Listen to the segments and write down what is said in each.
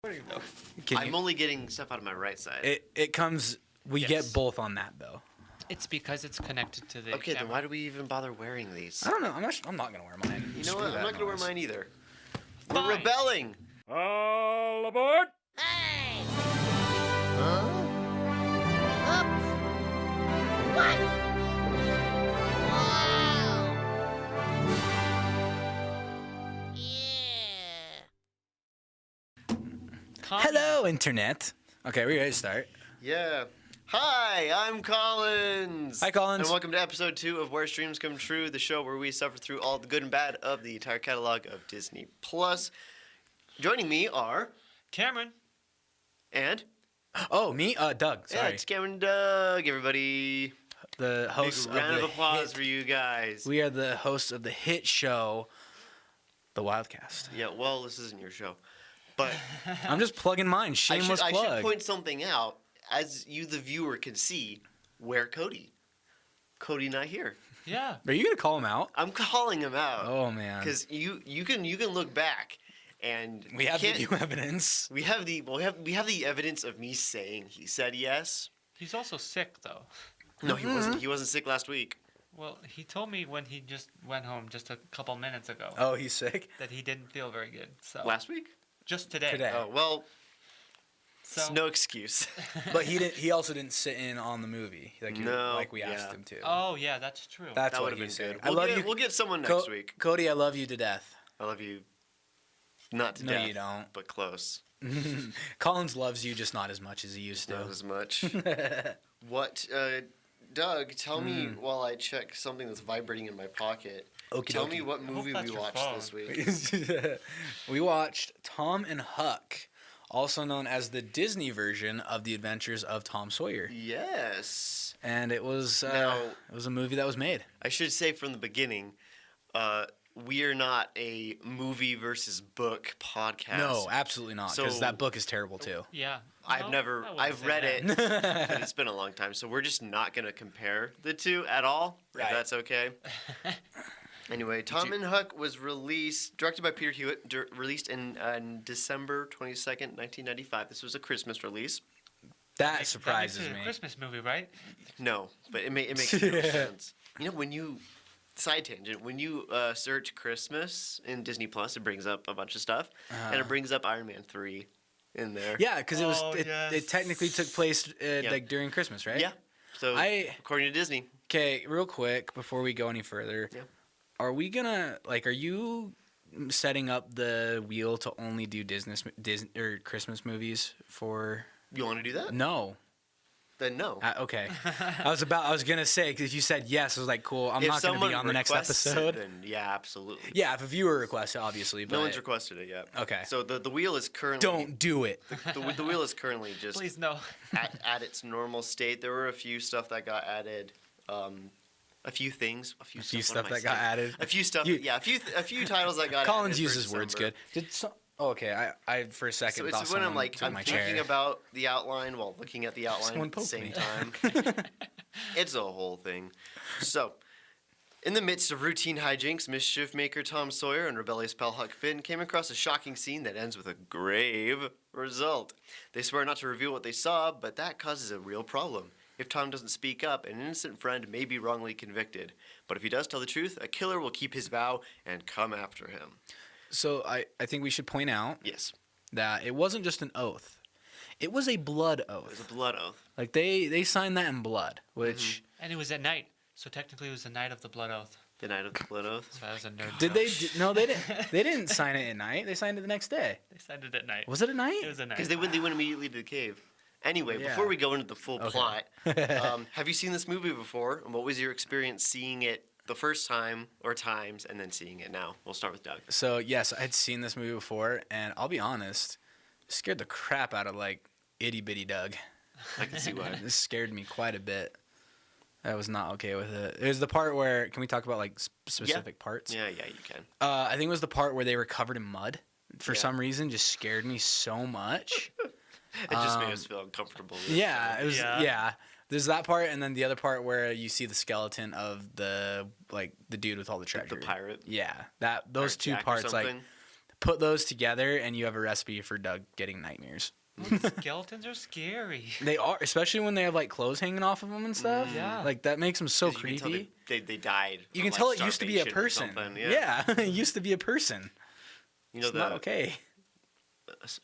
recording though. I'm only getting stuff out of my right side. It comes. We get both on that though. It's because it's connected to the Okay, camera. then why do we even bother wearing these? I don't know. I'm not gonna wear mine. You know what? I'm not gonna wear mine either. Fine. We're rebelling. All aboard! Hey! Huh? Oops! What? Wow! Yeah! Hello, internet. Okay, we're ready to start. Yeah. Hi, I'm Collins. Hi, Collins. And welcome to episode 2 of Where Streams Come True, the show where we suffer through all the good and bad of the entire catalog of Disney Plus. Joining me are Cameron. and Oh, me? Doug. yeah, Sorry. it's Cameron and Doug. Everybody, The hosts big round of the applause hit- for you guys. We are the hosts of the hit show, The Wildcast. Yeah, well, this isn't your show, but I'm just plugging mine. Shameless I plug. should point something out. As you, the viewer, can see, where Cody? Cody not here. Yeah. Are you gonna call him out? I'm calling him out. Oh man. Because you can look back, and We have can't- video evidence. We have the evidence of me saying he said yes. He's also sick though. No, he wasn't. He wasn't sick last week. Well, he told me when he just went home just a couple minutes ago Oh, he's sick. that he didn't feel very good. So Last week? just today. Today. Oh well, So it's no excuse. But he didn't. He also didn't sit in on the movie like we asked yeah. him to. Oh yeah, that's true. That's That what would have he been said. good. I love you. We'll get someone next week. Cody, I love you to death. I love you. Not to No, death. you don't. But close. Collins loves you, just not as much as he used to. Not as much. What, Doug? Tell me while I check something that's vibrating in my pocket. Okie Tell dokie. me what movie that's we your watched phone. this week. We watched Tom and Huck, also known as the Disney version of The Adventures of Tom Sawyer, Yes. and it was Now- a movie that was made. I should say from the beginning, we are not a movie versus book podcast. No, absolutely not, because So- that book is terrible too. Yeah. I've No, I I've wouldn't read say it, that. but it's been a long time, so we're just not going to compare the two at all, Right. if that's okay. Anyway, Tom and Huck was released, directed by Peter Hewitt, released in December 22nd, 1995. This was a Christmas release. That surprises That makes it me. a Christmas movie, right? No, but it makes no sense. You know, when you, side tangent, when you search Christmas in Disney Plus, it brings up a bunch of stuff, and it brings up Iron Man 3 in there. Yeah, because Oh, it yes. technically took place like during Christmas, right? Yeah. So, according to Disney. Okay, real quick before we go any further, Yeah. are you setting up the wheel to only do Disney or Christmas movies for? You want to do that? No. Then no. Okay. I was gonna say, because if you said yes, I was like, cool. I'm If not gonna be someone on the next requests it, episode. then yeah, absolutely. Yeah, if a viewer requests it, obviously. But No one's requested it yet. Okay. So the wheel is currently don't do it. the wheel is currently just Please no. at its normal state. There were a few stuff that got added. A few things. A few stuff what am I that got saying? added. A few stuff. You- Yeah. A few titles that got. Collins added for uses words December. good. Okay, I for a second So thought it's when I'm someone like took I'm my thinking chair. about the outline while looking at the outline Someone at the poked same me. time. It's a whole thing. So, in the midst of routine hijinks, mischief maker Tom Sawyer and rebellious pal Huck Finn came across a shocking scene that ends with a grave result. They swear not to reveal what they saw, but that causes a real problem. If Tom doesn't speak up, an innocent friend may be wrongly convicted. But if he does tell the truth, a killer will keep his vow and come after him. So I think we should point out Yes, that it wasn't just an oath. It was a blood it was a oath. blood oath. Like they signed that in blood, which And it was at night, so technically it was the night of the blood oath. The night of the blood oath. So that was a nerd. did joke. they? No, they didn't. They didn't sign it at night. They signed it the next day. They signed it at night. Was it at night? It was at night. Because they went immediately to the cave. Anyway, Yeah. before we go into the full Okay. plot, have you seen this movie before? And what was your experience seeing it the first time or times and then seeing it now? We'll start with Doug. So yes, I had seen this movie before, and I'll be honest, it scared the crap out of like itty bitty Doug. I can see why. This scared me quite a bit. I was not okay with it. It was the part where, can we talk about like specific parts? Yeah, you can. I think it was the part where they were covered in mud. For Yeah. some reason, just scared me so much. It just made us feel uncomfortable. with Yeah, it. it was. Yeah. Yeah. There's that part, and then the other part where you see the skeleton of the dude with all the treasure. The pirate. Yeah, those Pirate two Jack or parts, like something. Put those together, and you have a recipe for Doug getting nightmares. Skeletons are scary. They are, especially when they have like clothes hanging off of them and stuff. Yeah. Like that makes them so 'Cause you can tell creepy. they died. You from, can tell like, it used to be a starvation or person. something, Yeah, it used to be a person. You know, It's not okay.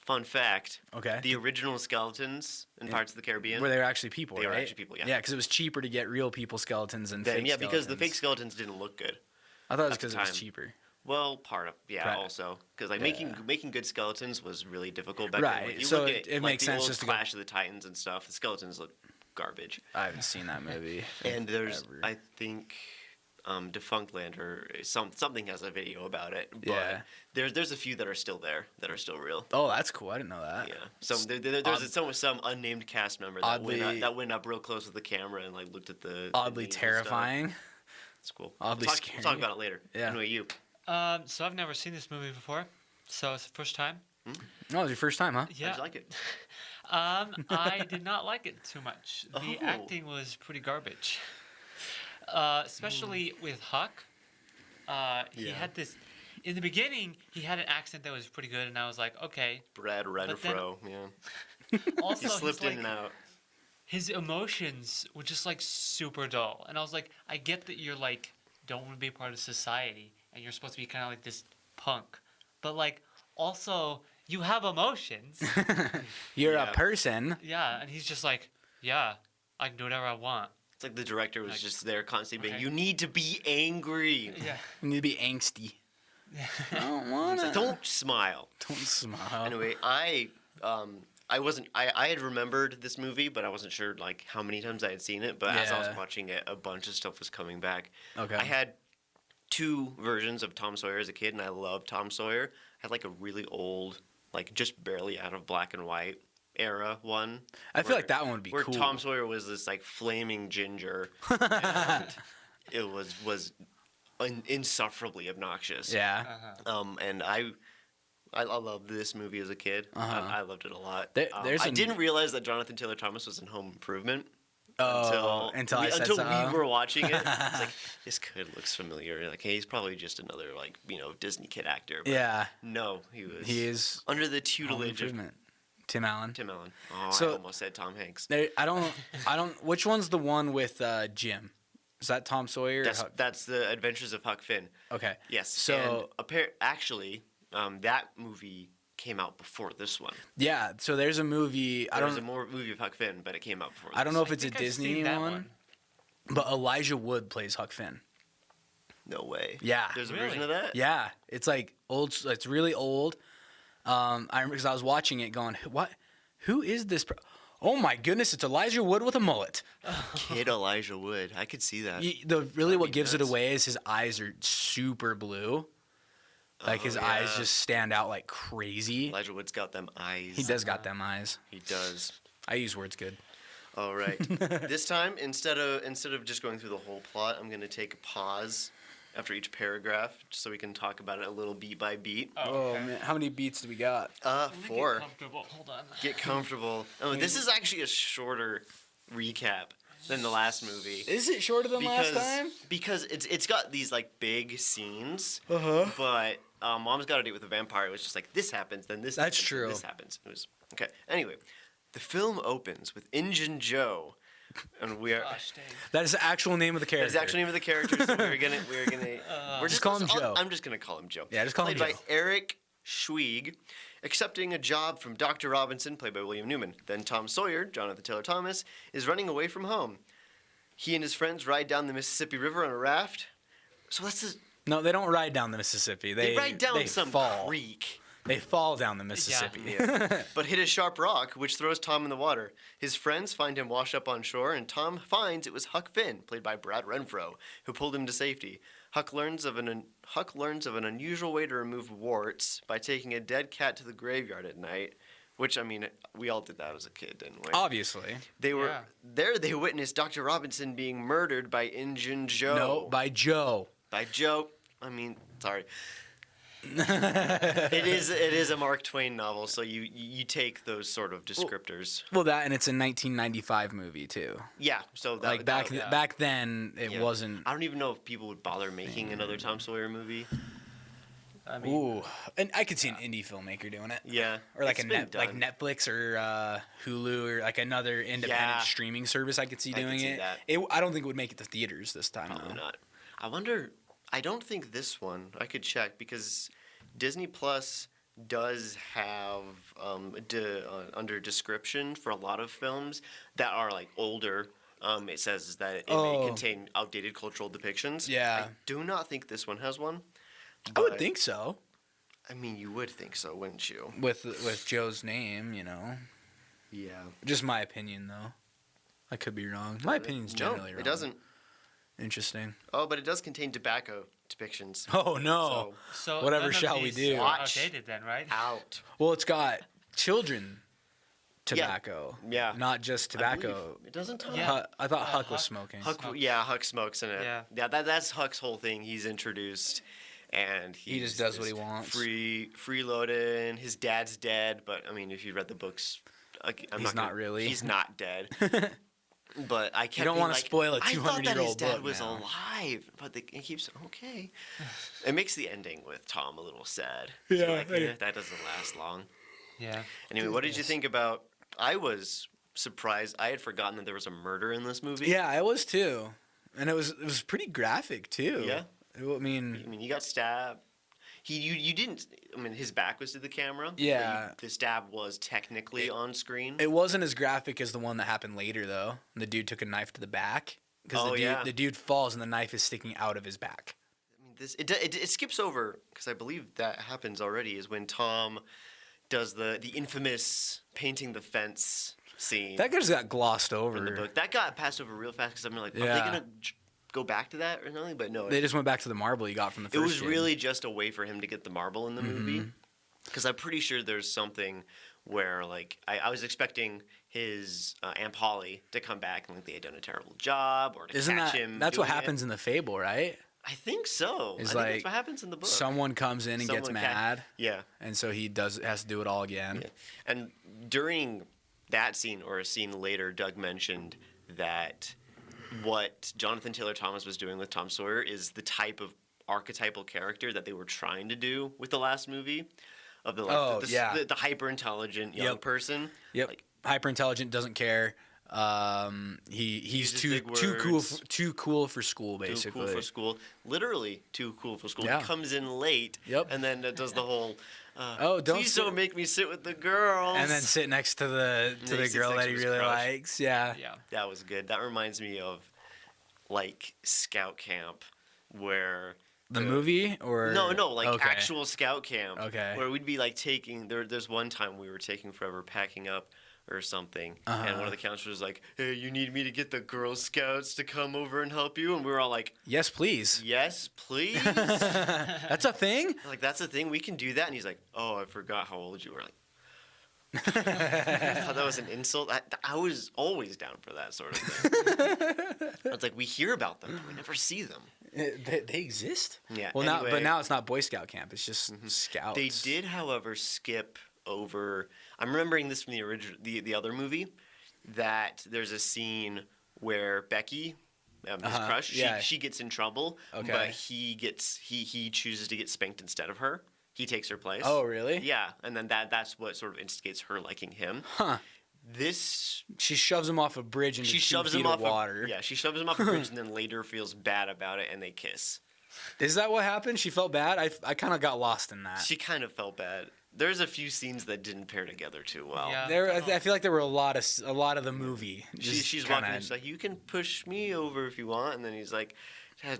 fun fact, Okay. the original skeletons in Pirates of the Caribbean, Where they were actually people, They were right? actually people, yeah. Yeah, because it was cheaper to get real people skeletons than fake yeah, because the skeletons. fake skeletons didn't look good. I thought it was at the because it was time. cheaper. Well, part of Right. also because like Yeah. making good skeletons was really difficult back Right, then. Like, you so look it at, makes the sense old just to go- Clash of the Titans and stuff. The skeletons look garbage. I haven't seen that movie. And there's ever. I think Defunctland or something has a video about it. But Yeah. there's a few that are still there that are still real. Oh, that's cool. I didn't know that. Yeah, there's some unnamed cast member that went up real close with the camera and like looked at the Oddly names and stuff. terrifying. It's cool. Oddly we'll scary. talk about it later. Yeah. Anyway, you. So I've never seen this movie before, so it's the first time. Oh, it was your first time, huh? Yeah. How'd you like it? I did not like it too much. The Oh. acting was pretty garbage. Especially with Huck. He Yeah. had this. In the beginning, he had an accent that was pretty good, and I was like, okay. Brad Renfro. Yeah. Also, He slipped he's in like, and out. his emotions were just like super dull, and I was like, I get that you're like don't want to be part of society, and you're supposed to be kind of like this punk, but like also you have emotions. You're Yeah. a person. Yeah, and he's just like, yeah, I can do whatever I want. It's like the director was Like, just there constantly being, okay. you need to be angry. Yeah. You need to be angsty. I don't want It's like, to. don't smile. Don't smile. Anyway, I had remembered this movie, but I wasn't sure like how many times I had seen it. But as I was Yeah. watching it, a bunch of stuff was coming back. Okay. I had two versions of Tom Sawyer as a kid, and I loved Tom Sawyer. I had like a really old, like just barely out of black and white era one. I feel like that one would be where cool. Tom Sawyer was this like flaming ginger. And it was insufferably obnoxious. Yeah. And I loved this movie as a kid. Uh-huh. I loved it a lot. There's I a- didn't realize that Jonathan Taylor Thomas was in Home Improvement. Oh, until I said so. we were watching it. It's like, this kid looks familiar. Like, hey, he's probably just another like Disney kid actor. But Yeah. no, he was. He is under the Home tutelage of Improvement. Tim Allen. Tim Allen. Oh, So- I almost said Tom Hanks. I don't. Which one's the one with Jim? Is that Tom Sawyer? or Huck? That's the Adventures of Huck Finn. Okay. Yes. So actually, that movie came out before this one. yeah. So there's a movie. I There was don't. a more movie of Huck Finn, but it came out before. I don't this. know if I it's a think I've Disney seen that one, but Elijah Wood plays Huck Finn. No way. Yeah. There's a Really? version of that. Yeah. It's like old. It's really old. I remember because I was watching it, going, "What? Who is this? Oh my goodness! It's Elijah Wood with a mullet." Kid Elijah Wood. I could see that. Really, what be gives it nuts. away is his eyes are super blue. Like his eyes yeah. just stand out like crazy. Elijah Wood's got them eyes. He does got them eyes. He does. I use words good. All right. This time, instead of just going through the whole plot, I'm going to take a pause after each paragraph, just so we can talk about it a little beat by beat. Oh man, how many beats do we got? Let me get 4. comfortable. Hold on. Get comfortable. Oh, this is actually a shorter recap than the last movie. Is it shorter than last time? Because it's got these like big scenes, Uh-huh. but Mom's Got a Date with a Vampire. It was just like this happens, then this. That's happens, true. Then this happens. It was okay. Anyway, the film opens with Injun Joe, and we are. Gosh, dang. That is the actual name of the character. That's the actual name of the character. So we're gonna we're Just call him Joe. I'm just gonna call him Joe. Yeah, just call him Played Joe. by Eric Schweig, accepting a job from Dr. Robinson, played by William Newman. Then Tom Sawyer, Jonathan Taylor Thomas, is running away from home. He and his friends ride down the Mississippi River on a raft. So that's the, No, they don't ride down the Mississippi. they ride down some fall. creek. They fall down the Mississippi. Yeah. But hit a sharp rock, which throws Tom in the water. His friends find him washed up on shore, and Tom finds it was Huck Finn, played by Brad Renfro, who pulled him to safety. Huck learns of an unusual way to remove warts by taking a dead cat to the graveyard at night. Which, I mean, we all did that as a kid, didn't we? Obviously. They were Yeah. there. They witnessed Dr. Robinson being murdered by Injun Joe. No, by Joe. By Joe. I mean, sorry. It is a Mark Twain novel, so you take those sort of descriptors. Well, that and it's a 1995 movie too. Yeah. So that, Like back that- back then, it yeah. wasn't. I don't even know if people would bother making another Tom Sawyer movie. I mean, Ooh, and I could see an indie filmmaker doing it. Yeah. Or like it's a been like done. Netflix or Hulu or like another independent Yeah. streaming service. I could see I could doing see it. that. I don't think it would make it to theaters this time. Probably though. not. I wonder. I don't think this one. I could check because Disney Plus does have under description for a lot of films that are like older. It says that it may contain outdated cultural depictions. Yeah. I do not think this one has one. I would but- think so. I mean, you would think so, wouldn't you? With Joe's name, Yeah. Just my opinion though. I could be wrong. My opinion's generally no, wrong. it doesn't. Interesting. Oh, but it does contain tobacco depictions. Oh no. so Whatever none of shall we these do? are Watch. outdated then, right? Out. Well, it's got children tobacco. Yeah. Not just I believe. tobacco. It doesn't talk. Yeah. I thought Huck was Huck- smoking. Huck, Smokes. yeah, Huck smokes in it. Yeah. That's Huck's whole thing. He's introduced, and He just does what he wants. Freeloading. His dad's dead, but I mean, if you read the books, He's not really. He's not dead. But I kept. don't being wanna like, spoil a I thought that his 200-year-old dad book was now. alive, but it keeps okay. It makes the ending with Tom a little sad. Yeah, Like, I- that doesn't last long. Yeah. Anyway, what did you think about? I was surprised. I had forgotten that there was a murder in this movie. Yeah, I was too, and it was pretty graphic too. Yeah. I mean, I mean, he got stabbed. You didn't. I mean, his back was to the camera. but Yeah. the stab was technically on screen. it wasn't as graphic as the one that happened later though. The dude took a knife to the back because Oh, yeah. the dude falls and the knife is sticking out of his back. I mean, it skips over because I believe that happens already. Is when Tom does the infamous painting the fence scene That just got glossed over. in the book. That got passed over real fast because I'm like, are they Yeah. gonna go back to that or something? But no, They just went back to the marble you got from the it first. was kid. really just a way for him to get the marble in the movie. Mm-hmm. Because I'm pretty sure there's something where, like, I was expecting his Aunt Polly to come back and, like, they had done a terrible job or to Isn't catch that him. that's what doing it. happens in the fable, right? I think so. Is I think like that's what happens in the book. Someone comes in and gets Someone mad, Yeah. and so he has to do it all again. Yeah. And during that scene or a scene later, Doug mentioned that what Jonathan Taylor Thomas was doing with Tom Sawyer is the type of archetypal character that they were trying to do with the last movie of the like Oh, yeah. the hyper intelligent young Yep. person. Yep. Like, Hyper intelligent, doesn't care. He's Uses too big cool words. Too cool for school, basically. too cool for school. Literally too cool for school. Yeah. He comes in late. Yep. And then does the whole. Oh, don't please sit- don't make me sit with the girls. And then sit next to the he sits girl next that to he his really crush. likes. Yeah. Yeah. That was good. That reminds me of like scout camp where The movie or no, like Okay. actual scout camp. Okay. Where we'd be like taking there's one time we were taking forever packing up or something, and Uh-huh. one of the counselors was like, "Hey, you need me to get the Girl Scouts to come over and help you?" And we were all like, Yes, please. "Yes, please." That's a thing. Like, that's the thing, we can do that. And he's like, "Oh, I forgot how old you were." Like, I thought that was an insult. I was always down for that sort of thing. It's like, we hear about them, but we never see them. They exist. Yeah. Well, now, anyway, but now it's not Boy Scout camp. It's just scouts. they did, however, skip over. I'm remembering this from the original, the other movie, that there's a scene where Becky, his crush, yeah. she gets in trouble, Okay. but he chooses to get spanked instead of her. He takes her place. Oh, really? Yeah, and then that's what sort of instigates her liking him. Huh. This She shoves him off a bridge into she 2 shoves feet him of off water. yeah, she shoves him off a bridge and then later feels bad about it and they kiss. Is that what happened? She felt bad. I kind of got lost in that. She kind of felt bad. There's a few scenes that didn't pair together too well. Yeah. I feel like there were a lot of the movie. She's kinda- walking. She's like, "You can push me over if you want," and then he's like,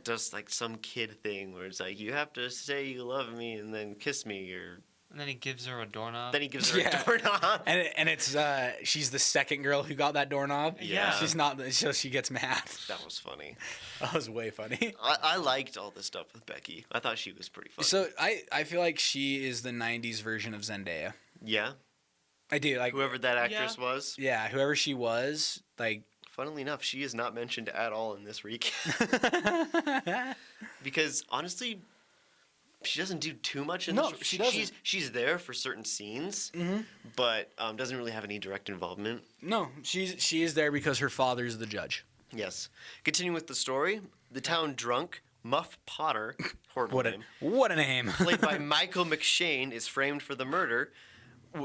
"Does like some kid thing where it's like you have to say you love me and then kiss me," or And then he gives her a doorknob. then he gives her Yeah. a doorknob. And it's she's the second girl who got that doorknob. Yeah. She's not. So she gets mad. That was funny. That was way funny. I liked all this stuff with Becky. I thought she was pretty funny. So I feel like she is the '90s version of Zendaya. Yeah, I do like whoever that actress was. Yeah, whoever she was, like Funnily enough, she is not mentioned at all in this recap. Because honestly, she doesn't do too much in No, this. she doesn't. She's there for certain scenes, but doesn't really have any direct involvement. no, she is there because her father's the judge. Yes. Continuing with the story, the town drunk Muff Potter, horrible What a name, what a name. played by Michael McShane, is framed for the murder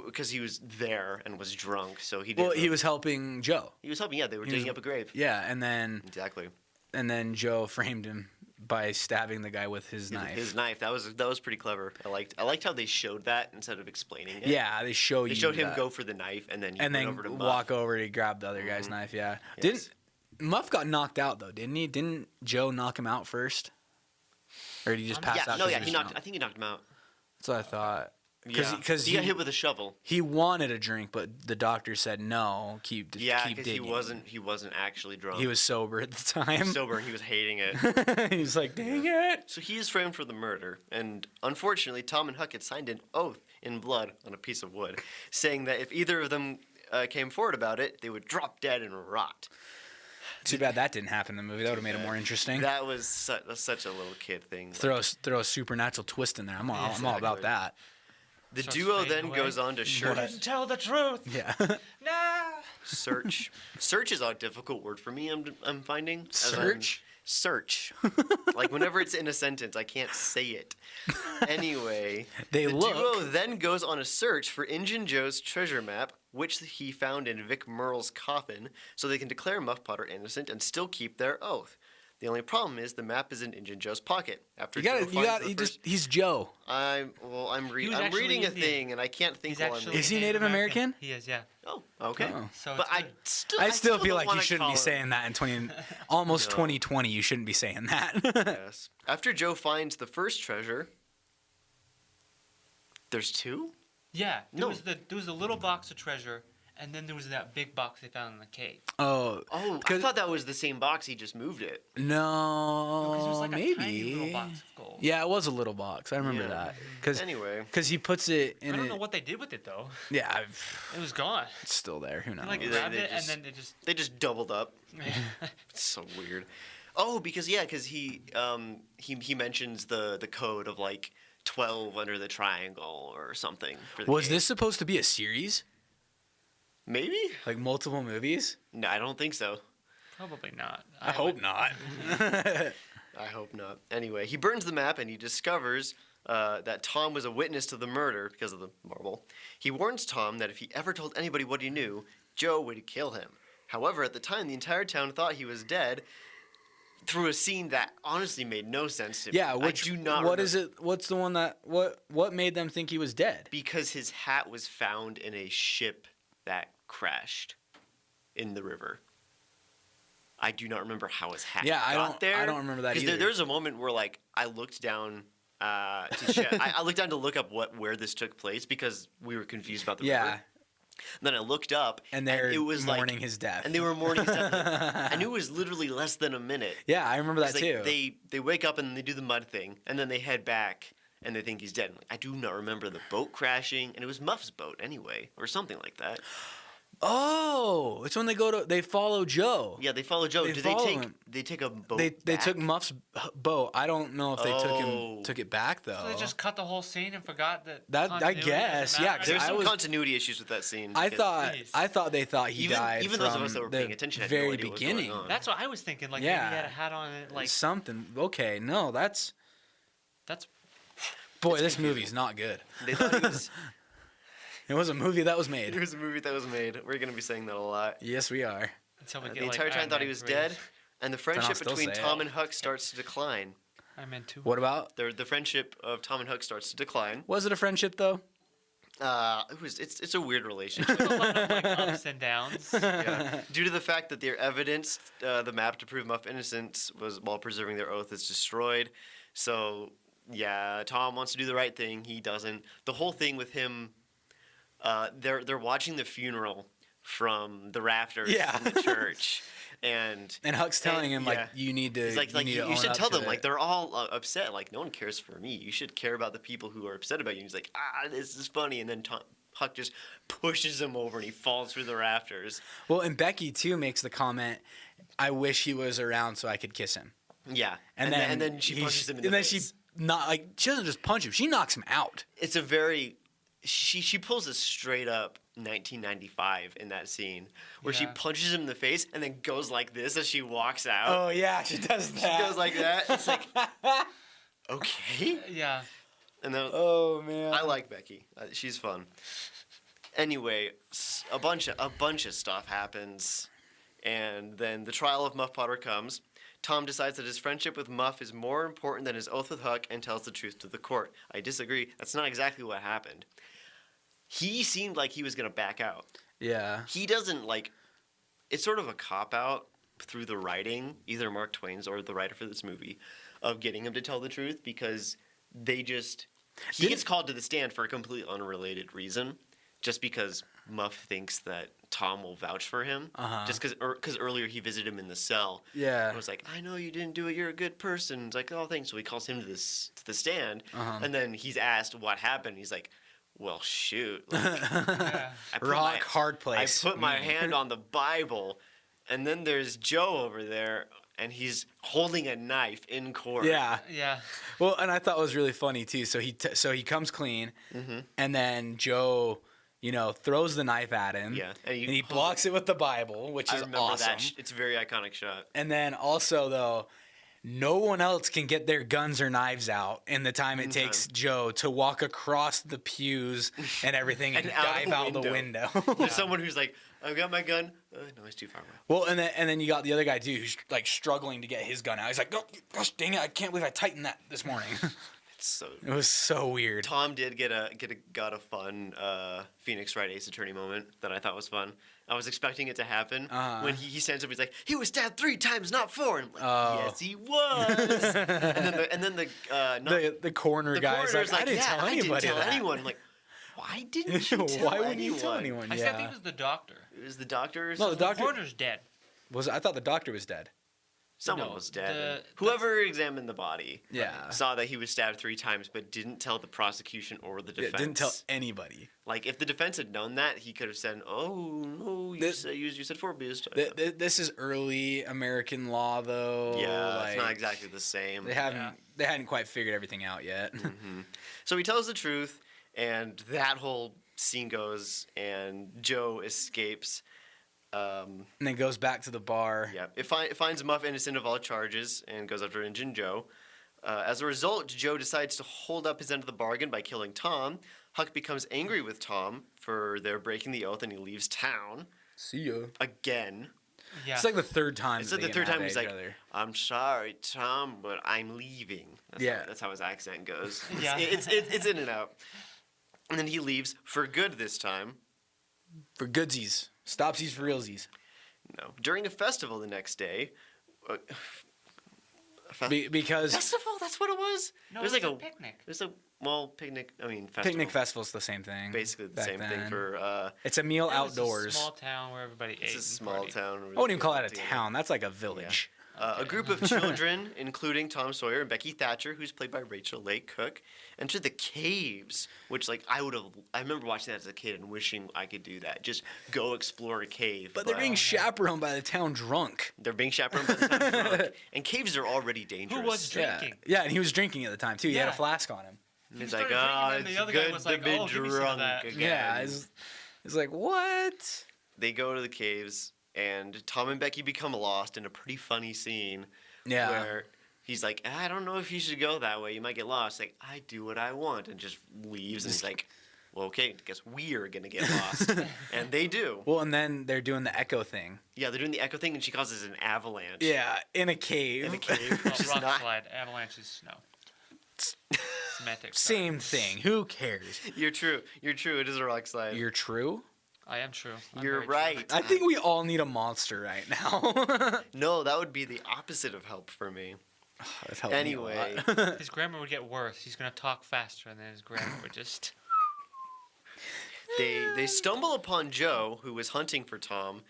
because he was there and was drunk. So he didn't. Well, he was helping Joe. He was helping. Yeah, they were digging up a grave. Yeah, and Exactly. then Joe framed him by stabbing the guy with his knife. His knife. That was pretty clever. I liked how they showed that instead of explaining it. Yeah, they showed him that. go for the knife and then he and went then over to Muff. walk over to grab the other guy's knife. Yeah, Yes. didn't Muff got knocked out though? Didn't he? Didn't Joe knock him out first, or did he just pass Yeah, out? no, 'cause yeah, was he knocked. drunk? I think he knocked him out. That's what I thought. Yeah, because he got hit with a shovel. he wanted a drink, but the doctor said no. Keep Yeah, keep because digging. he wasn't actually drunk. He was sober at the He time. was sober and he was hating it. He's like, dang it. So he is framed for the murder, and unfortunately, Tom and Huck had signed an oath in blood on a piece of wood, saying that if either of them came forward about it, they would drop dead and rot. Too bad that didn't happen in the movie. That would have made it more interesting. That was such a little kid thing. Throw a supernatural twist in there. I'm all Exactly. about that. The Starts duo fading then away. goes on to Tell the truth. Yeah. Nah. search. Search is a difficult word for me. I'm finding. as I'm- Search? Search. Like whenever it's in a sentence, I can't say it. Anyway, They the look. duo then goes on a search for Injun Joe's treasure map, which he found in Vic Merle's coffin, so they can declare Muff Potter innocent and still keep their oath. The only problem is the map is in Injun Joe's pocket. After Joe finds the first- he's Joe. I'm was reading actually a Indian. thing and I can't think He's while I'm actually Is he reading. Native American? He is, yeah. Oh, okay. Oh. So But it's I still feel don't like you wanna shouldn't call be him- saying that in almost No. 2020. You shouldn't be saying that. Yes. After Joe finds the first treasure, there's two? yeah. No. There was a little box of treasure, and then there was that big box they found in the cave. Oh, Oh, I 'Cause- thought that was the same box. He just moved it. no, Because it was like maybe. a tiny little box of gold. Yeah, it was a little box. I remember Yeah. that because Anyway, he puts it I in don't it. know what they did with it though. Yeah, It was gone. it's still there. Who knows? They like Yeah, grabbed they it just- and then it just. they just doubled up. It's so weird. Oh, because he mentions the code of like 12 under the triangle or something. For the Was game. this supposed to be a series? Maybe? Like multiple movies? No, I don't think so. Probably not. I hope not. I hope not. Anyway, he burns the map and he discovers that Tom was a witness to the murder because of the marble. He warns Tom that if he ever told anybody what he knew, Joe would kill him. However, at the time, the entire town thought he was dead through a scene that honestly made no sense to me. Yeah, I do not what remember. is it? What's the one that what made them think he was dead? Because his hat was found in a ship that crashed in the river. I do not remember how his hat Yeah, got there. I don't remember that 'Cause either. There's a moment where like I looked down to check. I looked down to look up where this took place because we were confused about the Yeah, river. Then I looked up and they're it was mourning like, his death. and they were mourning his death. I knew it was literally less than a minute. Yeah, I remember that 'Cause, too. They wake up and they do the mud thing, and then they head back and they think he's dead. I do not remember the boat crashing, and it was Muff's boat anyway, or something like that. Oh, it's when they follow Joe. Yeah, they follow Joe. They Do follow they take him. they take a boat? They back? took Muff's boat. I don't know if they Oh. took it back though. So they just cut the whole scene and forgot that. That- I continuity doesn't guess, matter yeah, 'cause There's I some was- continuity issues with that scene. I because thought they thought he died even from those of us that were the paying attention had no very idea what was going beginning. on. That's what I was thinking. Like Yeah. maybe he had a hat on it. Like Something. Okay, no, that's that's. boy. This movie's not good. They thought it was. It was a movie that was It made. was a movie that was made. We're gonna be saying that a lot. Yes, we are. Until we The get, like, entire time Iron thought he Man was 3. dead, and the friendship still between say Tom it. and Huck starts to decline. Iron Man 2. What about? The friendship of Tom and Huck starts to decline. Was it a friendship though? It's a weird relationship. A lot of like ups and downs. Yeah. Due to the fact that their evidence, the map to prove Muff innocence, was while preserving their oath is destroyed. So yeah, Tom wants to do the right thing. He doesn't. The whole thing with him, they're watching the funeral from the rafters Yeah. in the church, and And Huck's telling him yeah. like you need to. he's like need to you own should up tell to them like it." they're all upset. Like no one cares for me. You should care about the people who are upset about you. And he's like, this is funny, and then Huck just pushes him over and he falls through the rafters. Well, and Becky too makes the comment, "I wish he was around so I could kiss him." Yeah, And then she he's- punches him in the and then face. she doesn't just punch him; she knocks him out. It's a very she pulls a straight up 1995 in that scene where she Yeah. punches him in the face and then goes like this as she walks out. Oh yeah, she does that. She goes like that. It's like, okay. Yeah. And then Oh man. I like Becky. She's fun. Anyway, a bunch of stuff happens, and then the trial of Muff Potter comes. Tom decides that his friendship with Muff is more important than his oath with Huck and tells the truth to the court. I disagree. That's not exactly what happened. He seemed like he was going to back out. Yeah. He doesn't like. It's sort of a cop out through the writing, either Mark Twain's or the writer for this movie, of getting him to tell the truth because they just. He gets called to the stand for a completely unrelated reason, just because Muff thinks that Tom will vouch for him. Uh-huh. Just because earlier he visited him in the cell. Yeah. And was like, I know you didn't do it. You're a good person. It's like, oh, thanks. So he calls him to the stand, Uh-huh. and then he's asked what happened. He's like, well, shoot. Like, Yeah. I put Rock my- hard place. I put my hand on the Bible, and then there's Joe over there, and he's holding a knife in court. Yeah. Yeah. Well, and I thought it was really funny too. So he comes clean, and then Joe, throws the knife at him. Yeah, And and he blocks it with the Bible, which I is remember awesome. that. It's a very iconic shot. And then also though, no one else can get their guns or knives out in the time it takes Joe to walk across the pews and everything and, And out dive the out the window. window. There's someone who's like, I've got my gun. No, it's too far away. Well, and then you got the other guy too, who's like struggling to get his gun out. He's like, "Oh, gosh dang it! I can't believe I tightened that this morning." It's so. It was so weird. Tom did got a fun Phoenix Wright Ace Attorney moment that I thought was fun. I was expecting it to happen when he stands up. He's like, he was stabbed 3 times, not 4. And I'm like, yes, he was. and then The coroner the guy's coroner's like, "I didn't yeah, tell anybody I didn't tell that." anyone. I'm like, why didn't you tell Why wouldn't you tell anyone? anyone? I Yeah. think it was the doctor. It was the doctor. Or No, the something? The doctor coroner's dead. I thought the doctor was dead. Someone No, was dead. the- Whoever examined the body Yeah. saw that he was stabbed 3 times, but didn't tell the prosecution or the Yeah, defense. didn't tell anybody. Like, if the defense had known that, he could have said, "Oh no, you said 4 beers." This is early American law, though. Yeah, it's not like, exactly the same. They hadn't quite figured everything out yet. So he tells the truth, and that whole scene goes, and Joe escapes. And then goes back to the bar. Yeah, it finds Muff innocent of all charges and goes after Injun Joe. As a result, Joe decides to hold up his end of the bargain by killing Tom. Huck becomes angry with Tom for their breaking the oath, and he leaves town See ya. again. Yeah. It's like the third time. It's that like the they third get time mad he's at like, each other. "I'm sorry, Tom, but I'm leaving." That's how his accent goes. Yeah. It's in and out. And then he leaves for good this time. For goodsies. Stopsies for realsies. No. During a festival the next day. Because Festival? That's what it was? no, it was it's like a picnic. It was a picnic. I mean, festival. picnic festival's the same thing. Basically the back same thing then. for. It's a meal It was a outdoors. small town where everybody ate. It's a and small partied. town. I wouldn't even call that a town. That's like a village. A group of children, including Tom Sawyer and Becky Thatcher, who's played by Rachel Leigh Cook, enter the caves. Which, like, I remember watching that as a kid and wishing I could do that. Just go explore a cave. But they're being chaperoned by the town drunk. They're being chaperoned by the time drunk. And caves are already dangerous. Who was drinking? Yeah, and he was drinking at the time too. He had a Yeah. flask on him. He's started like, drinking, oh, and the it's other guy good was to like, be "Oh, give me some of drunk that." again. Yeah, it's like what? They go to the caves, and Tom and Becky become lost in a pretty funny scene. Yeah. Where he's like, I don't know if you should go that way. You might get lost. Like, I do what I want, and just leaves. And he's like, well, okay, I guess we're gonna get lost, and they do. Well, and then they're doing the echo thing. Yeah, they're doing the echo thing, and she causes an avalanche. Yeah, in a cave. In a cave. Well, which is rock not- slide, avalanche is snow. Semantics. Same thing. Who cares? You're true. You're true. It is a rock slide. You're true. I am true. I'm You're very true. right. I think we all need a monster right now. No, that would be the opposite of help for me. That helped me a lot. Anyway, His grammar would get worse. He's gonna talk faster, and then his grammar would just. they stumble upon Joe, who was hunting for Tom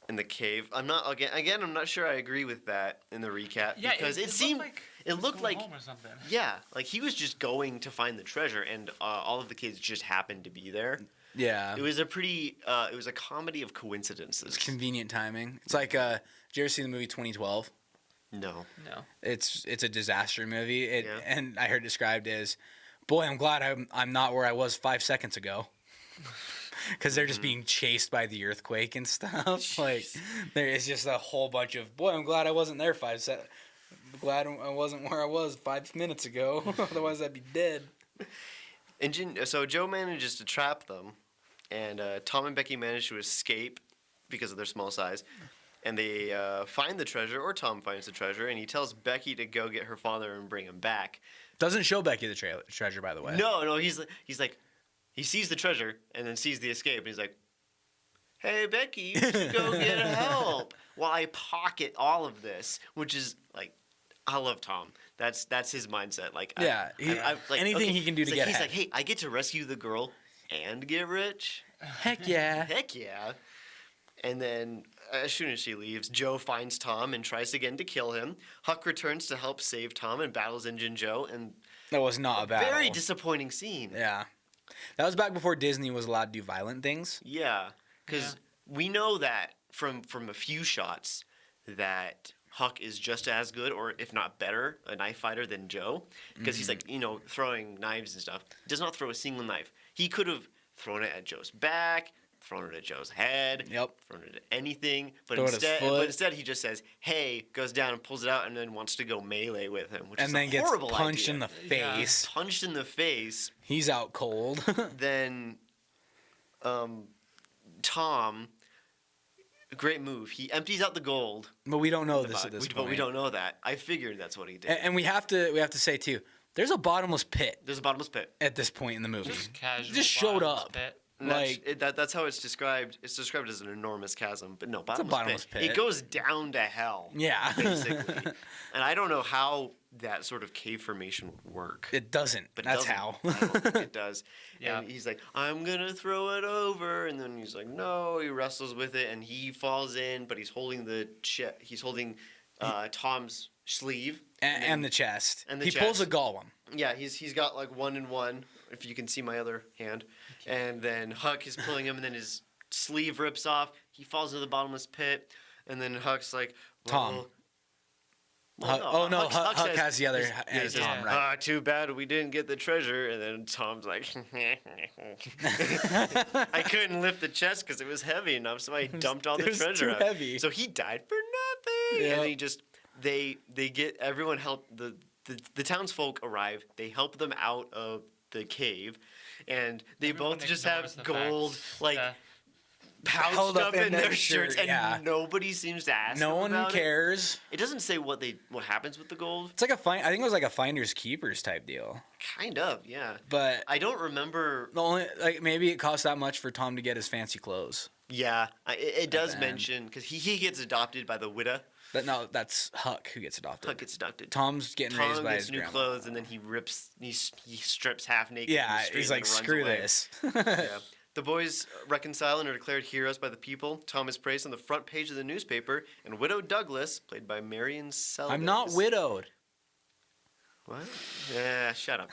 in the cave. I'm not sure I agree with that in the recap Yeah, because it looked seemed like it he was looked going like home or something. yeah, like he was just going to find the treasure, and all of the kids just happened to be there. Yeah. It was a comedy of coincidences. It's convenient timing. It's like, did you ever see the movie 2012? No. No. It's a disaster movie. Yeah. And I heard it described as boy, I'm glad I'm not where I was 5 seconds ago. Because they're just being chased by the earthquake and stuff. Like, there is just a whole bunch of, boy, I'm glad I wasn't there glad I wasn't where I was 5 minutes ago. Otherwise, I'd be dead. So Joe manages to trap them, and Tom and Becky manage to escape because of their small size. And they find the treasure, or Tom finds the treasure, and he tells Becky to go get her father and bring him back. Doesn't show Becky the treasure, by the way. No, he's like, he sees the treasure and then sees the escape, and he's like, hey, Becky, you should go get help while I pocket all of this, which is, like, I love Tom. That's his mindset. Like, yeah, anything he can do to get He's ahead. like, hey, I get to rescue the girl and get rich? Heck yeah. Heck yeah. And then, as soon as she leaves, Joe finds Tom and tries again to kill him. Huck returns to help save Tom and battles Injun Joe, and That was not a battle. very disappointing scene. Yeah. That was back before Disney was allowed to do violent things. Yeah, because we know that from a few shots that Huck is just as good, or if not better, a knife fighter than Joe. Because he's like, throwing knives and stuff. Does not throw a single knife. He could have thrown it at Joe's back, thrown it at Joe's head, thrown it at anything. But instead he just says, hey, goes down and pulls it out, and then wants to go melee with him, which is a horrible idea. Punched in the face. Punched in the face. He's out cold. Then Tom, great move. He empties out the gold. But we don't know this at this point. But we don't know that. I figured that's what he did. And we have to say too, there's a bottomless pit. There's a bottomless pit at this point in the movie. Just casual. Just showed up. Pit. That's how it's described. It's described as an enormous chasm, but no, bottomless pit. It goes down to hell. Yeah, basically. And I don't know how that sort of cave formation would work. It doesn't. But that's how. I don't think it does. Yeah. And he's like, I'm gonna throw it over, and then he's like, no. He wrestles with it, and he falls in, but he's holding Tom's sleeve and the chest. And he pulls a golem. Yeah, he's got like 1 and 1. If you can see my other hand, and then Huck is pulling him, and then his sleeve rips off. He falls into the bottomless pit, and then Huck's like, Tom. Huck says, has the other hand. Tom, right? Too bad we didn't get the treasure. And then Tom's like, I couldn't lift the chest because it was heavy enough, so I dumped all the treasure too out. heavy. So he died for nothing. Yep. And they get everyone help. The townsfolk arrive. They help them out of the cave, and they Everyone both just have ignores the gold facts. pouched up in their shirts, shirt, and nobody seems to ask. No them one about cares. It doesn't say what happens with the gold. It's like I think it was like a finders keepers type deal. Kind of, yeah. But I don't remember. The only maybe it cost that much for Tom to get his fancy clothes. Yeah, it does mention because he gets adopted by the widow. But no, that's Huck who gets adopted. Huck gets adopted. Tom's getting raised by his Tom gets new grandma. clothes, and then he strips half naked. Yeah, in the street he's and like, then runs screw away. this. Yeah. The boys reconcile and are declared heroes by the people. Tom is praised on the front page of the newspaper, and Widow Douglas, played by Marion Seldes. I'm not widowed. What? Yeah, shut up.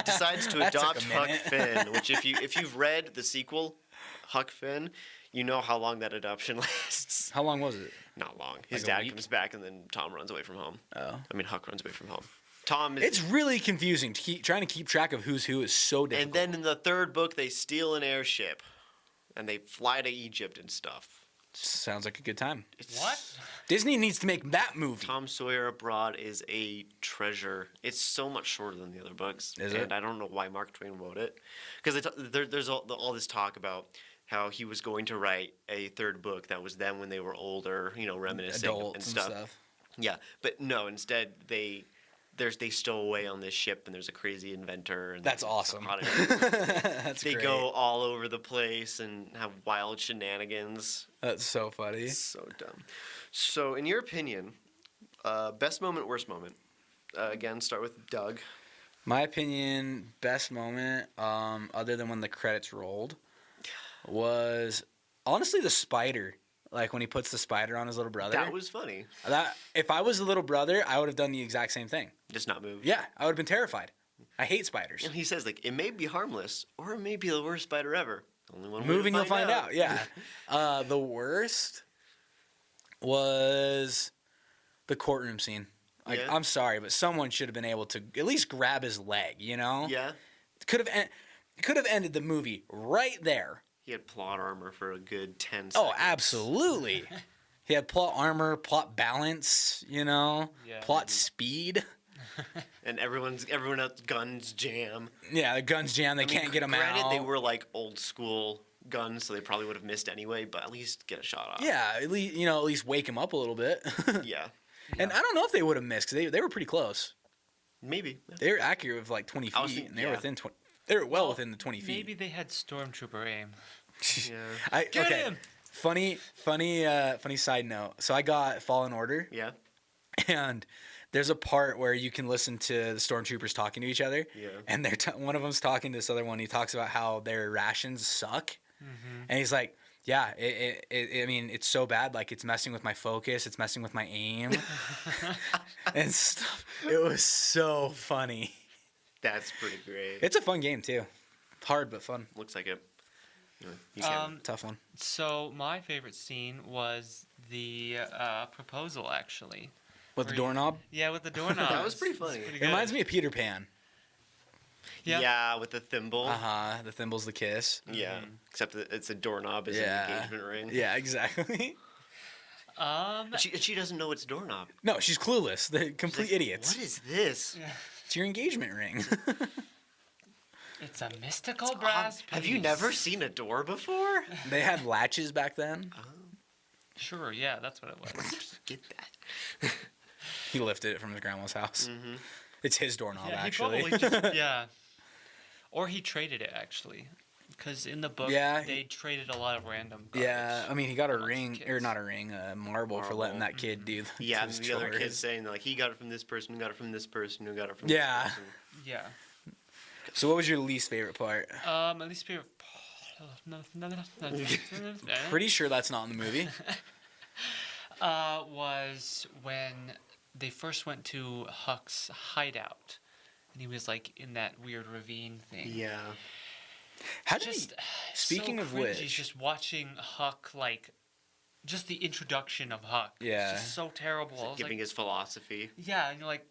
Decides to adopt Huck Finn, which if you've read the sequel, Huck Finn, you know how long that adoption lasts. How long was it? Not long. His dad comes back, and then Tom runs away from home. Oh. I mean, Huck runs away from home. Tom is... It's really confusing. Trying to keep track of who's who is so difficult. And then in the third book, they steal an airship, and they fly to Egypt and stuff. Sounds like a good time. What? Disney needs to make that movie. Tom Sawyer Abroad is a treasure. It's so much shorter than the other books. Is it? And I don't know why Mark Twain wrote it. Because there's all this talk about how he was going to write a third book that was them when they were older, reminiscing Adults and stuff. Yeah, but no, instead they stow away on this ship, and there's a crazy inventor. And that's awesome. That's they great. go all over the place and have wild shenanigans. That's so funny. So dumb. So, in your opinion, best moment, worst moment? Again, start with Doug. My opinion, best moment, other than when the credits rolled, was honestly the spider. Like when he puts the spider on his little brother. That was funny. If I was the little brother, I would have done the exact same thing. Just not move. Yeah, I would have been terrified. I hate spiders. And he says, it may be harmless, or it may be the worst spider ever. Only one way Moving, to you'll find out. Yeah. The worst was the courtroom scene. Like, Yeah. I'm sorry, but someone should have been able to at least grab his leg, you know? Yeah. Could have ended the movie right there. He had plot armor for a good 10 seconds. Oh, absolutely. He had plot armor, plot balance, you know? Yeah. Plot speed. And everyone else guns jam. Yeah, the guns jam. They can't get them out. Granted, they were like old school guns, so they probably would have missed anyway, but at least get a shot off. Yeah, at least wake him up a little bit. Yeah. And I don't know if they would have missed because they were pretty close. Maybe. They were accurate with like 20 I was feet, thinking- and they were yeah. within 20. They were well within the 20 feet. Maybe they had stormtrooper aim. Yeah. Get him! Funny side note. So I got Fallen Order, Yeah. and there's a part where you can listen to the stormtroopers talking to each other. Yeah. And one of them's talking to this other one. He talks about how their rations suck, and he's like, "Yeah, I mean, it's so bad. Like, it's messing with my focus. It's messing with my aim, and stuff." It was so funny. That's pretty great. It's a fun game too. Hard but fun. Looks like it. You can. Tough one. So my favorite scene was the proposal, actually. With the Where you- doorknob. Yeah, with the doorknob. That was pretty funny. It reminds me of Peter Pan. Yeah. With the thimble. The thimble's the kiss. Yeah. Except that it's a doorknob as Yeah. an engagement ring. Yeah, exactly. She doesn't know it's a doorknob. No, she's clueless. They're complete Like, idiots. What is this? It's your engagement ring. It's a mystical brass Have you piece. never seen a door before? They had latches back then. Sure, yeah, that's what it was. Get that. He lifted it from his grandma's house. It's his doorknob, Yeah, he actually. probably just, yeah. Or he traded it, actually. Because in the book, Yeah, they traded a lot of random garbage. Yeah, I mean, he got a amongst ring, kids. or not a ring, a marble for letting that kid do Yeah, and his the other chores. kids saying like he got it from this person, who got it from this person, who got it from this Yeah. person. Yeah. So what was your least favorite part? At least favorite. Pretty sure that's not in the movie. Was when they first went to Huck's hideout, and he was like in that weird ravine thing. Yeah. How did Just Speaking so of cringy, which- just watching Huck, like, just the introduction of Huck. Yeah. It's just so terrible. I was Giving like, his philosophy. yeah, and you're like,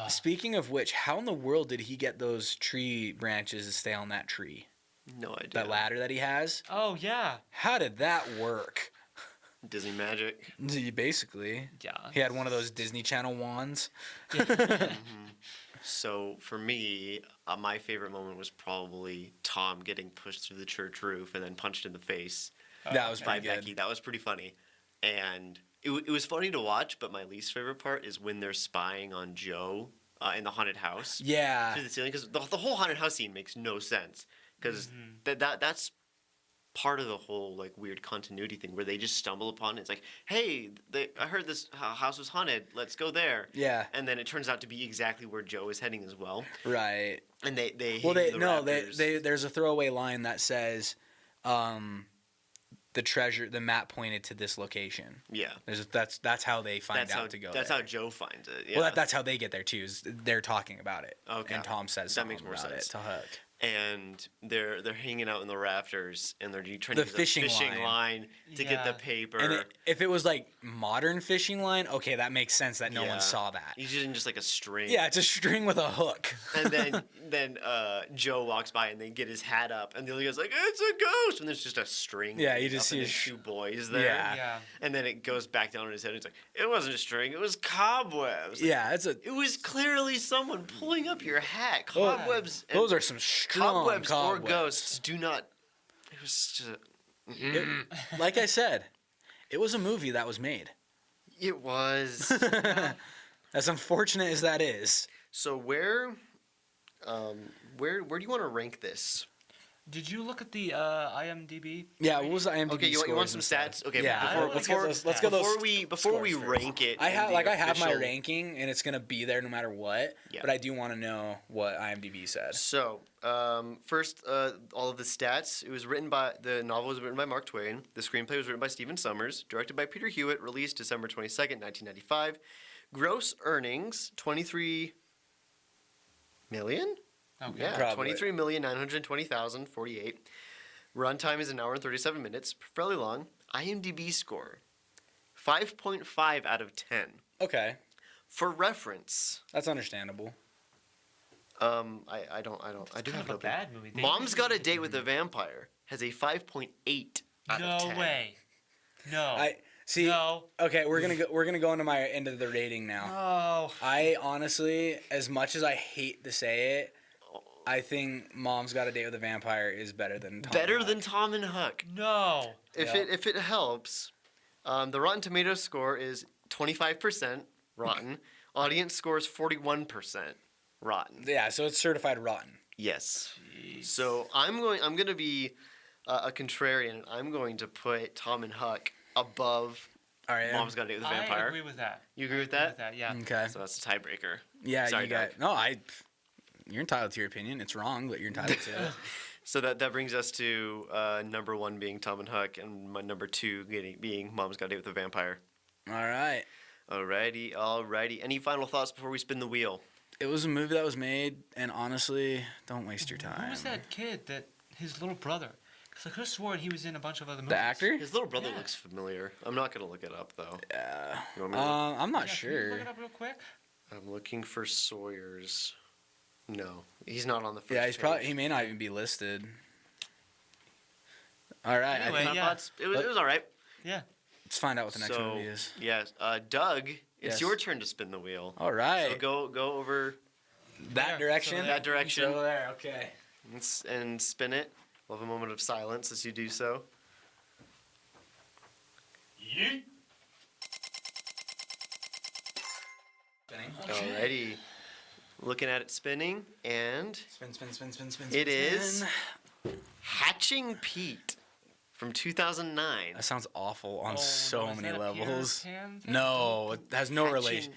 Speaking of which, how in the world did he get those tree branches to stay on that tree? No idea. That ladder that he has? oh yeah, How did that work? Disney magic. Basically. yeah. He had one of those Disney Channel wands. So for me, my favorite moment was probably Tom getting pushed through the church roof and then punched in the face That was by pretty good. Becky. That was pretty funny. And it was funny to watch, but my least favorite part is when they're spying on Joe in the haunted house Yeah. through the ceiling, because the whole haunted house scene makes no sense, because that's part of the whole like weird continuity thing where they just stumble upon it. It's like, hey, I heard this house was haunted, let's go there. Yeah. And then it turns out to be exactly where Joe is heading as well. Right. And they Well, hate the Raptors. there's a throwaway line that says, the map pointed to this location. Yeah. That's how they find That's out how to go. That's there. how Joe finds it. Yeah. Well, that's how they get there too. Is they're talking about it. Okay. And Tom says That something makes more about sense. it to Huck. and they're hanging out in the rafters, and they're trying The to use fishing a fishing line to get the Yeah. paper. And if it was like modern fishing line, okay, that makes sense that no Yeah. one saw that. He's using just like a string. Yeah, it's a string with a hook. And then Joe walks by and they get his hat up, and the other guy's like, "It's a ghost!" And there's just a string. Yeah, you up, just and see there's his two boys there. Yeah. Yeah. And then it goes back down on his head. And it's like, it wasn't a string; it was cobwebs. Yeah, it's a. It was clearly someone pulling up your hat. Well, Cobwebs. and Those are some strong cobwebs, or cobwebs. ghosts do not. It was just. Like I said, it was a movie that was made. It was. As unfortunate as that is. So where do you want to rank this? Did you look at the IMDb? Yeah, what was the IMDb Okay, you want scores some and stuff? stats? Okay, Yeah, I let's don't get those. Let's get those. before we scores first. rank it. I in have the have my official- ranking, and it's gonna be there no matter what. Yeah. But I do want to know what IMDb said. So, first, all of the stats. The novel was written by Mark Twain. The screenplay was written by Stephen Sommers, directed by Peter Hewitt, released December 22nd, 1995. Gross earnings, 23 million? Okay. Yeah, Probably. 23,920,048. Runtime is 1 hour and 37 minutes, fairly long. IMDb score, 5.5 out of 10. Okay. For reference, That's understandable. I do Kind have of a no bad movie. They Mom's Got a usually- Date with a Vampire has a 5.8 out of 10. No way. No. I see. No. Okay, we're gonna go into the rating now. No. I honestly, as much as I hate to say it, I think Mom's Got a Date with a Vampire is better than Tom. Better and Huck. than Tom and Huck. No. If Yeah. it helps, the Rotten Tomatoes score is 25% rotten. Audience score is 41% rotten. Yeah, so it's certified rotten. Yes. So I'm going to be a contrarian. I'm going to put Tom and Huck above All right. Mom's Got a Date with a I Vampire. agree with that. You agree with I that? yeah. Okay. So that's a tiebreaker. Yeah, Sorry, you got Doug. no. You're entitled to your opinion. It's wrong, but you're entitled to it. So that brings us to number 1 being Tom and Huck, and my number 2 being Mom's Got a Date with a Vampire. All right. Alrighty. Any final thoughts before we spin the wheel? It was a movie that was made, and honestly, don't waste your time. Who was that kid that his little brother? Because I could have sworn he was in a bunch of other movies. The actor? His little brother Yeah. looks familiar. I'm not gonna look it up though. Yeah. You want me to look? I'm not Yeah, can you sure. look it up real quick? I'm looking for Sawyer's. No, he's not on the first. Yeah, he's page. probably. He may not even be listed. All right. Anyway, I think, Final yeah. thoughts? It was all right. Yeah. let's find out what the next So, movie is. yes, Doug, it's Yes. your turn to spin the wheel. All right. So go over that Yeah, direction. so that direction So there. Okay. and spin it. We'll have a moment of silence as you do so. Spinning. Alrighty. Looking at it spinning, and Spin. it is Hatching Pete from 2009. That sounds awful on Oh, so no, is many that a Peter levels. Pan thing? No, it has no Hatching- relation.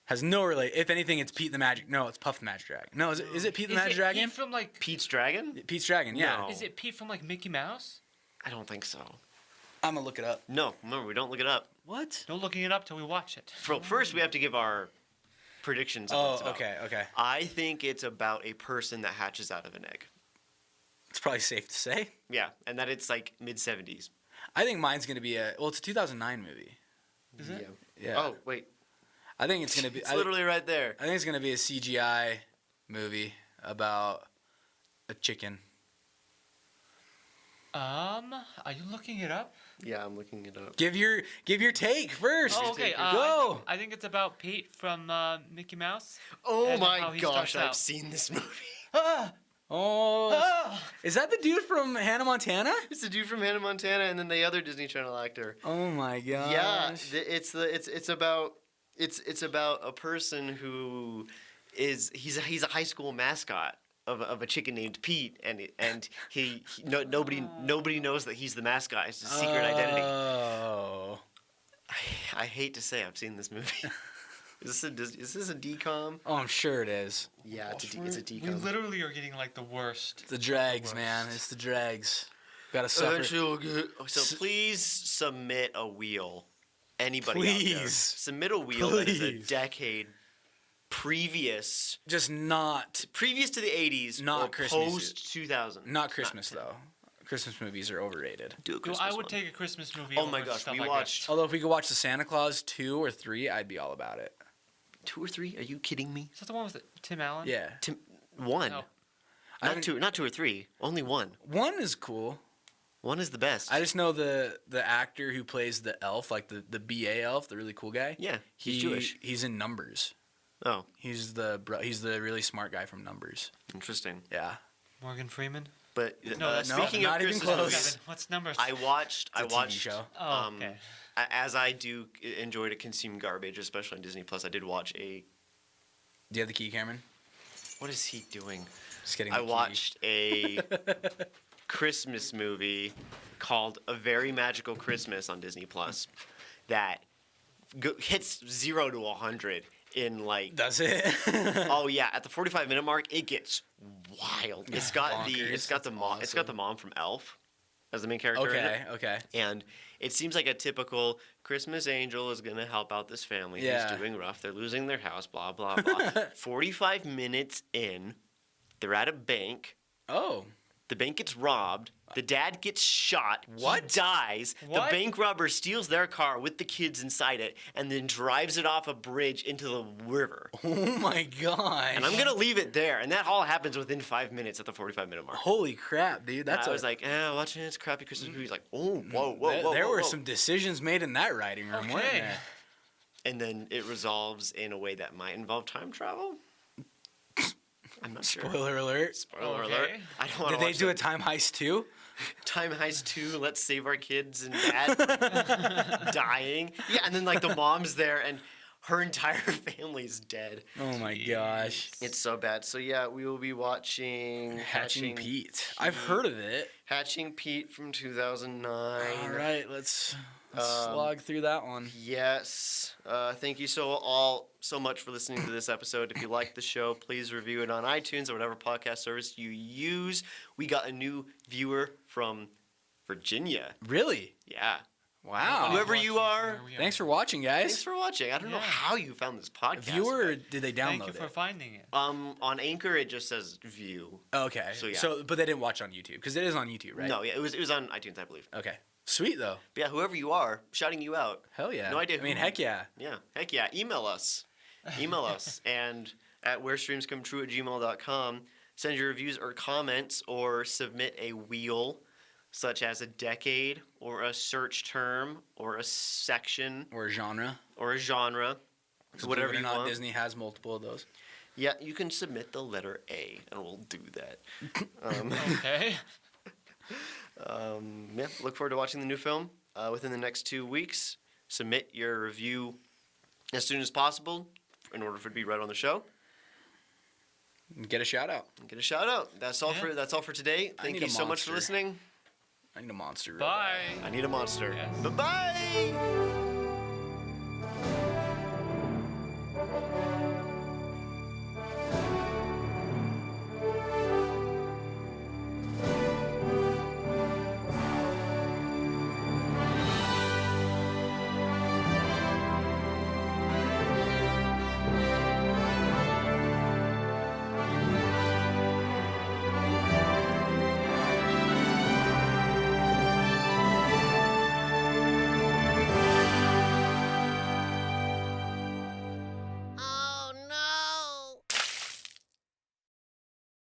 Has no relation. If anything, it's Pete the Magic. No, it's Puff the Magic Dragon. No, is it Pete the Is Magic it Dragon? Pete from like? Pete's Dragon? Pete's Dragon. Yeah. No. Is it Pete from like Mickey Mouse? I don't think so. I'm gonna look it up. No, remember, we don't look it up. What? No looking it up till we watch it. First, we have to give our predictions of what it's Oh, about. okay. I think it's about a person that hatches out of an egg. It's probably safe to say. Yeah, and that it's like mid-70s. I think mine's gonna be it's a 2009 movie. Is it? Yeah. Oh, wait. I think it's gonna be. It's literally right there. I think it's gonna be a CGI movie about a chicken. Are you looking it up? Yeah, I'm looking it up. Give your take first. Oh, okay. Go. I think it's about Pete from Mickey Mouse. Oh And my how he gosh, starts I've out. seen this movie. Ah! Oh, Ah! is that the dude from Hannah Montana? It's the dude from Hannah Montana and then the other Disney Channel actor. Oh my gosh. Yeah, it's about a person who he's a high school mascot of a chicken named Pete, and nobody knows that he's the mascot. It's a secret identity. Oh. I hate to say I've seen this movie. Is this a DCOM? Oh, I'm sure it is. Yeah, it's a We DCOM. literally are getting like the worst. The dregs, man. It's the dregs. Gotta suffer. Eventually we'll get. So please submit a wheel. Anybody out there. Please. Submit a wheel that is a Please. decade previous Just not to the 80s Not or Christmas. post 2000. not Christmas though. Christmas movies are overrated. Do a Yo, Christmas I would one. take a Christmas movie. Oh my over gosh, stuff we like watched Although if we could watch the Santa Claus 2 or 3, I'd be all about it. 2 or 3. Are you kidding me? This. Is that the one with Tim Allen? Yeah. One. No. I Not haven't- two. Not 2 or 3. Only one. 1 is cool. One is the best. I just know the actor who plays the elf, like the BA elf, the really cool guy. Yeah, he's Jewish. He's in Numbers. Oh, He's the really smart guy from Numbers. interesting. Yeah. Morgan Freeman. But No, that's speaking not of even Christmas close. movies, Seven. What's numbers? I watched. It's a TV show. Oh, okay. As I do enjoy to consume garbage, especially on Disney Plus, I did watch a. Do you have the key, Cameron? What is he doing? Just kidding. I the key. watched a Christmas movie called A Very Magical Christmas on Disney Plus that hits 0 to 100 in like. Does it? Oh yeah, at the 45-minute mark, it gets wild. It's got Bonkers. the mom. It's got the mom from Elf as the main character. in it. Okay. And it seems like a typical Christmas angel is going to help out this family Yeah. who's doing rough. They're losing their house, blah, blah, blah. 45 minutes in, they're at a bank, Oh. The bank gets robbed. The dad gets shot. What? He dies. What? The bank robber steals their car with the kids inside it and then drives it off a bridge into the river. Oh my gosh. And I'm going to leave it there. And that all happens within 5 minutes at the 45-minute mark. Holy crap, dude. That's I was like, watching this crappy Christmas movie. He's like, oh, whoa, there whoa, were whoa. some decisions made in that writing room, weren't Okay. there? And then it resolves in a way that might involve time travel. I'm not sure. Spoiler alert. Spoiler Okay. alert. I don't want Did to they do a time heist too? Time Heist 2, Let's Save Our Kids and Dad dying. Yeah, and then like the mom's there and her entire family's dead. Oh my gosh. It's so bad. So yeah, we will be watching Hatching Pete. I've heard of it. Hatching Pete from 2009. All right, let's slog through that one. Yes. Thank you so much for listening to this episode. If you like the show, please review it on iTunes or whatever podcast service you use. We got a new viewer from Virginia. Really? Yeah. Wow. Whoever you are, Thanks for watching, thanks guys. for watching. I don't know Yeah. how you found this podcast. Viewer, or did they Thank download you for it? finding it. On Anchor it just says view. Okay. So, yeah. But they didn't watch on YouTube because it is on YouTube, right? No, yeah, it was on iTunes, I believe. Okay. Sweet though. But yeah, whoever you are, shouting you out. Hell yeah. No idea I mean, who. heck yeah. Yeah, heck yeah. Email us. And at WhereStreamsComeTrue@gmail.com. Send your reviews or comments or submit a wheel such as a decade or a search term or a section Or a genre. or a genre. 'Cause Whatever believe you it or not, want. Disney has multiple of those. Yeah, you can submit the letter A and we'll do that. Okay. Yeah, look forward to watching the new film within the next 2 weeks. Submit your review as soon as possible in order for it to be read on the show. Get a shout out. And get a shout out. That's all Yeah. for today. I Thank need you a so much for monster. listening. I need a monster. real Bye. bad. I need a monster. Yes. Bye bye.